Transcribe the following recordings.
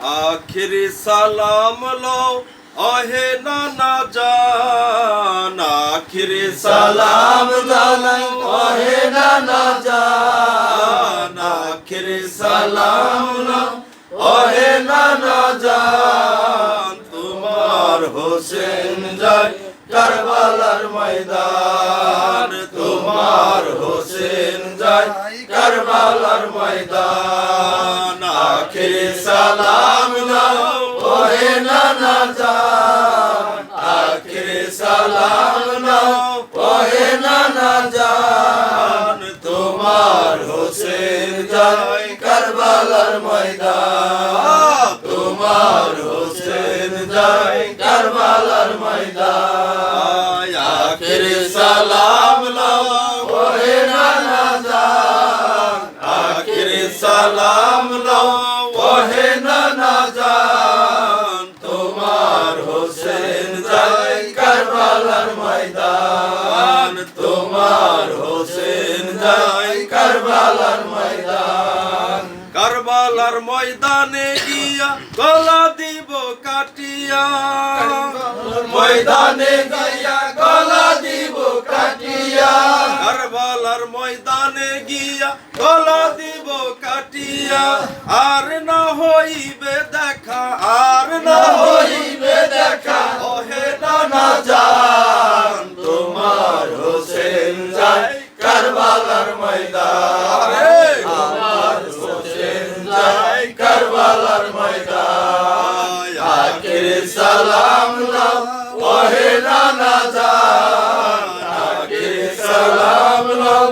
आखिरी सलाम लो ओहे नाना जान, आखिरी सलाम लो ओहे नाना जान, आखिरी सलाम लो ओहे नाना जान। तुम्हार হোসেন যায় কারবালার ময়দান, তোমার হোসেন যায় কারবালার ময়দান। আখিরি সালাম নাও ওহে নানা জান, আখিরি সালাম নাও ওহে নানা জান। তোমার হোসেন যায় কারবালার ময়দান, তোমার হোসেন যায় কারবালার ময়দান। আখিরি সালাম নাও ওহে নানা জান, আখিরি সালাম নাও ওহে নানা জান। তোমার হোসেন যায় কারবালার ময়দান, তোমার হোসেন যায় কারবালার ময়দান। কারবালার ময়দানে গিয়া গলা দিব কাটিয়া, ময়দানে গিয়া গলা দিব কাটিয়া, কারবালার ময়দানে গিয়া গলা দিব কাটিয়া। আর না হইবে দেখা, আর না হইবে দেখা ওহে নানা জান। তোমার হোসেন যায় কারবালার ময়দান, আমার হোসেন যায় কারবালার ময়দান। আখিরি সালাম নাও ওহে নানা জান, আখিরি সালাম নাও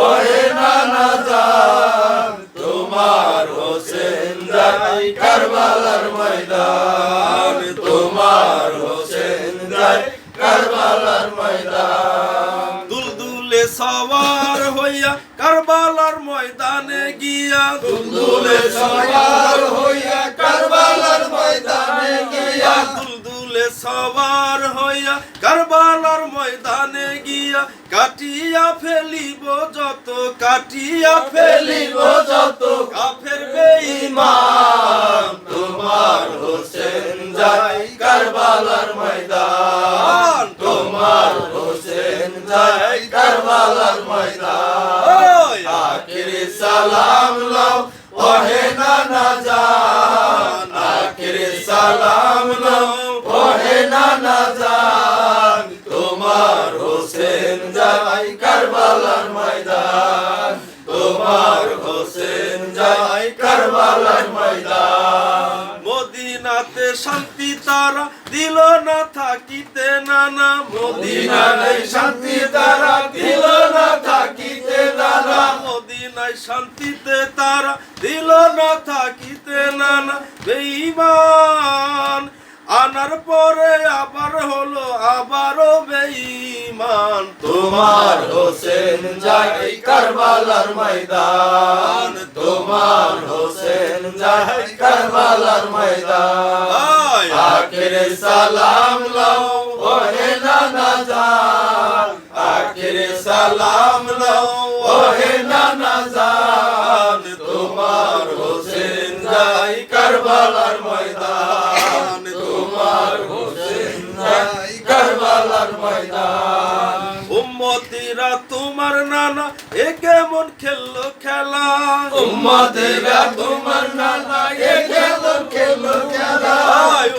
ওহে নানা জান। তোমার হোসেন যায় কারবালার ময়দান, তোমার হোসেন যায় কারবালার ময়দান। দুলদুলে সওয়ার হইয়া কারবালার ময়দানে গিয়া, দুলদুলে সওয়ার হইয়া কারবালার ময়দানে গিয়া, দুলদুলে সওয়ার হইয়া কারবালার ময়দানে গিয়া। কাটিয়া ফেলিব যত, কাটিয়া ফেলিব যত কাফের বেঈমান। তোমার হোসেন যায় কারবালার ময়দান, তোমার হোসেন যায় কারবালার ময়দান। আখিরি সালাম নাও ওহে নানা জান, আখিরি সালাম নাও ওহে নানা জান। তোমার হোসেন যায় কারবালার ময়দান, তোমার হোসেন যায় কারবালার ময়দান। মদিনাতে শান্তি তারা দিল না থাকিতে নানা, মদিনায় শান্তি তারা দিল না থাকিতে নানা, মদিনায় শান্তিতে তারা দিল না থাকিতে নানা। বেঈমান আনার পরে আবার হলো আবারও বেঈমান। তোমার হোসেন যায় কারবালার ময়দান, তোমার হোসেন যায় কারবালার ময়দান। আখিরি সালাম নাও ওহে নানা জান, আখিরি সালাম নাও ওহে নানা জান। তোমার হোসেন যায় কারবালার ময়দান, তোমার হোসেন যায় কারবালার ময়দান। উম্মতিরা তোমার নানা এ কেমন খেললো খেলা, উম্মতিরা তোমার নানা এ কেমন খেললো খেলা,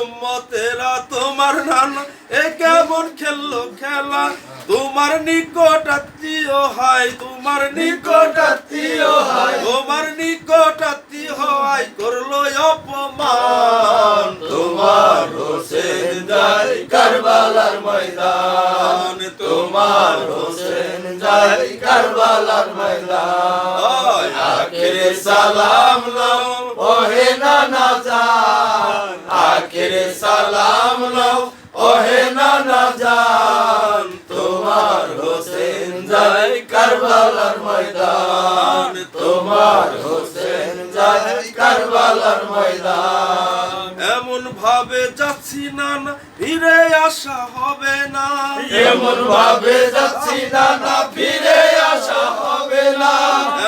উম্মতিরা তোমার নানা এ কেমন খেললো খেলা। তোমার নিকট আত্মীয় হয়, তোমার নিকট আত্মীয় হয়, তোমার নিকট আত্মীয় হয় করলো অপমান। তোমার হোসেন যায় কারবালার ময়দান, তোমার হোসেন যায় কারবালার ময়দান। আখিরি সালাম নাও ওহে নানা জান, আখিরি সালাম নাও ওহে নানা জান। তোমার হোসেন যায় কারবালার ময়দান, তোমার হোসেন যায় কারবালার ময়দান। এমন ভাবে যাচ্ছি নানা ফিরে আসা হবে না, এমন ভাবে যাচ্ছি নানা ফিরে আসা হবে না।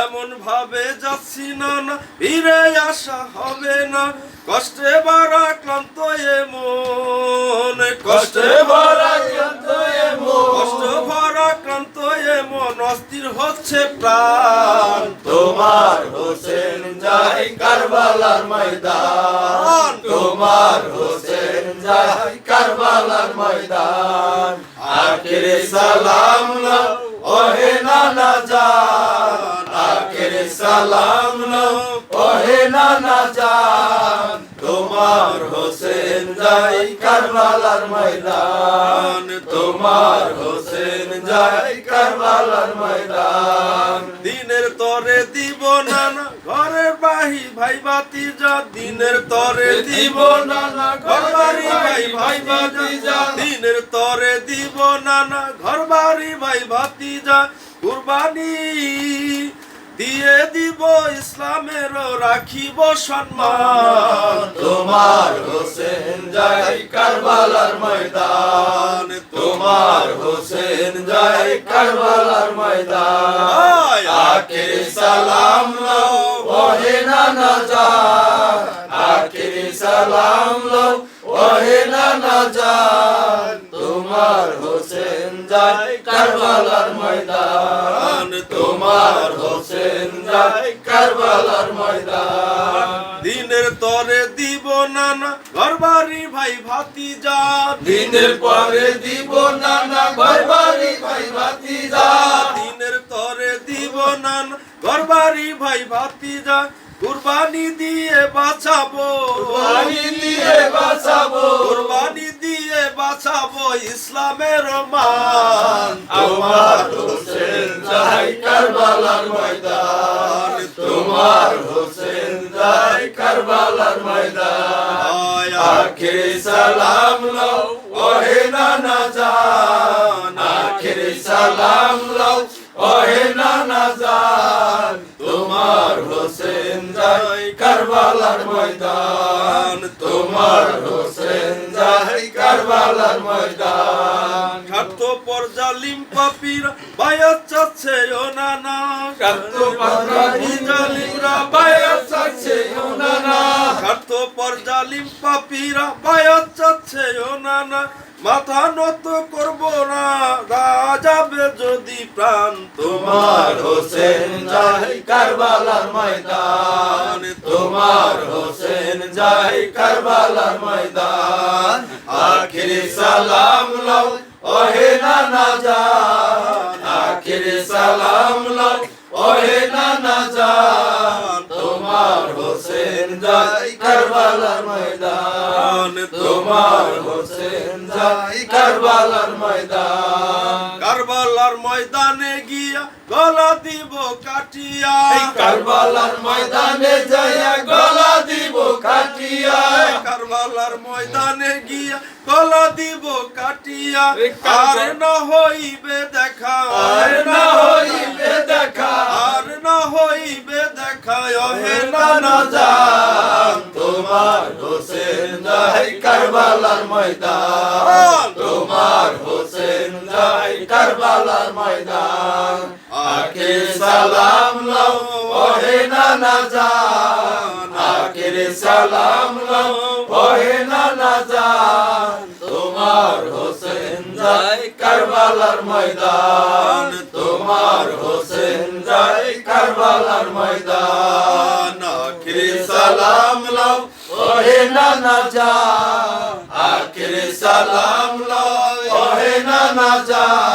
এমন ভাবে যাচ্ছি না না ফিরে আসা হবে না কষ্টে ভরা ক্লান্ত এ মন কষ্টে ভরা ক্লান্ত এ মন কষ্ট ভরা ক্লান্ত এ মন অস্থির হচ্ছে প্রাণ তোমার হোসেন যায় কারবালার ময়দান তোমার হোসেন যায় কারবালার ময়দান আখিরে সালাম নাও ওহে নানা জান আখিরে সালাম নাও ওহে নানা জান তোমার হোসেন যায় কারবালার ময়দান তোমার হোসেন যায় কারবালার ময়দান দিনের তরে দিব নানা ঘরের বাহি ভাই ভাতিজা দিনের তরে দিব নানা ঘর বাড়ি ভাই ভাই ভাতিজা দিনের তরে দিব নানা ঘর বাড়ি ভাই ভাতিজা কুরবানি দিয়ে দিব ইসলামের রাখিব সম্মান তোমার হোসেন যায় কারবালার ময়দান তোমার হোসেন যায় কারবালার ময়দান আখিরে সালাম লও ওহে নানা জান আখিরে সালাম লও ওহে নানা জান তোমার হোসেন যায় কারবালার ময়দান তোমার হোসেন যায় কারবালার ময়দান দিনের তরে দিব নানা ঘর বাড়ি ভাই ভাতিজা দিনের পরে দিব নানা ঘর বাড়ি ভাই ভাতিজা দিনের তরে দিব নানা ঘর বাড়ি ভাই ভাতিজা কুরবানি দিয়ে বাঁচাবো কুরবানি দিয়ে বাঁচাবো কুরবানি দিয়ে বাঁচাবো ইসলামের মান আমার হোসেন যায় কারবালার ময়দান তোমার হোসেন যায় কারবালার ময়দান আখিরে সালাম লও ওহে নানা জান আখিরে সালাম লও ওহে নানা জান তোমার হোসেন যায় কারবালার ময়দান তোমার হোসেন যায় কারবালার ময়দান স্বার্থপর জালিম পাপীরা বায়াত চাচ্ছে ও নানা স্বার্থপর জালিমরা বায়াত চাচ্ছে ও নানা স্বার্থপর জালিম পাপীরা বায়াত চাচ্ছে ও নানা মাথা নত করব না যাবে যদি প্রাণ তোমার হোসেন যায় কারবালার ময়দান তোমার হোসেন যায় কারবালার ময়দান আখিরে সালাম লও ওহে নানা জান আখিরে সালাম লও ওহে নানা জান তোমার হোসেন যায় কারবালার ময়দান তোমার হোসেন যায় কারবালার ময়দান কারবালার ময়দানে গিয়া গলা দিব কাটিয়া কারবালার ময়দানে যাইয়া গলা দিব কাটিয়া কারবালার ময়দানে গিয়া গলা দিব কাটিয়া আর না হইবে দেখা আর না হইবে দেখা আর না হইবে দেখা ওহে নানা জান তোমার হোসেন যায় কারবালার ময়দান তোমার হোসেন যায় কারবালার ময়দান আখিরে সালাম লও ওহে নানা জান আখিরে সালাম লও ওহে নানা জান তোমার হোসেন যায় কারবালার ময়দান তোমার হোসেন যায় কারবালার ময়দান আখিরে সালাম লও ওহে নানা জান আখিরে সালাম লও ওহে নানা জান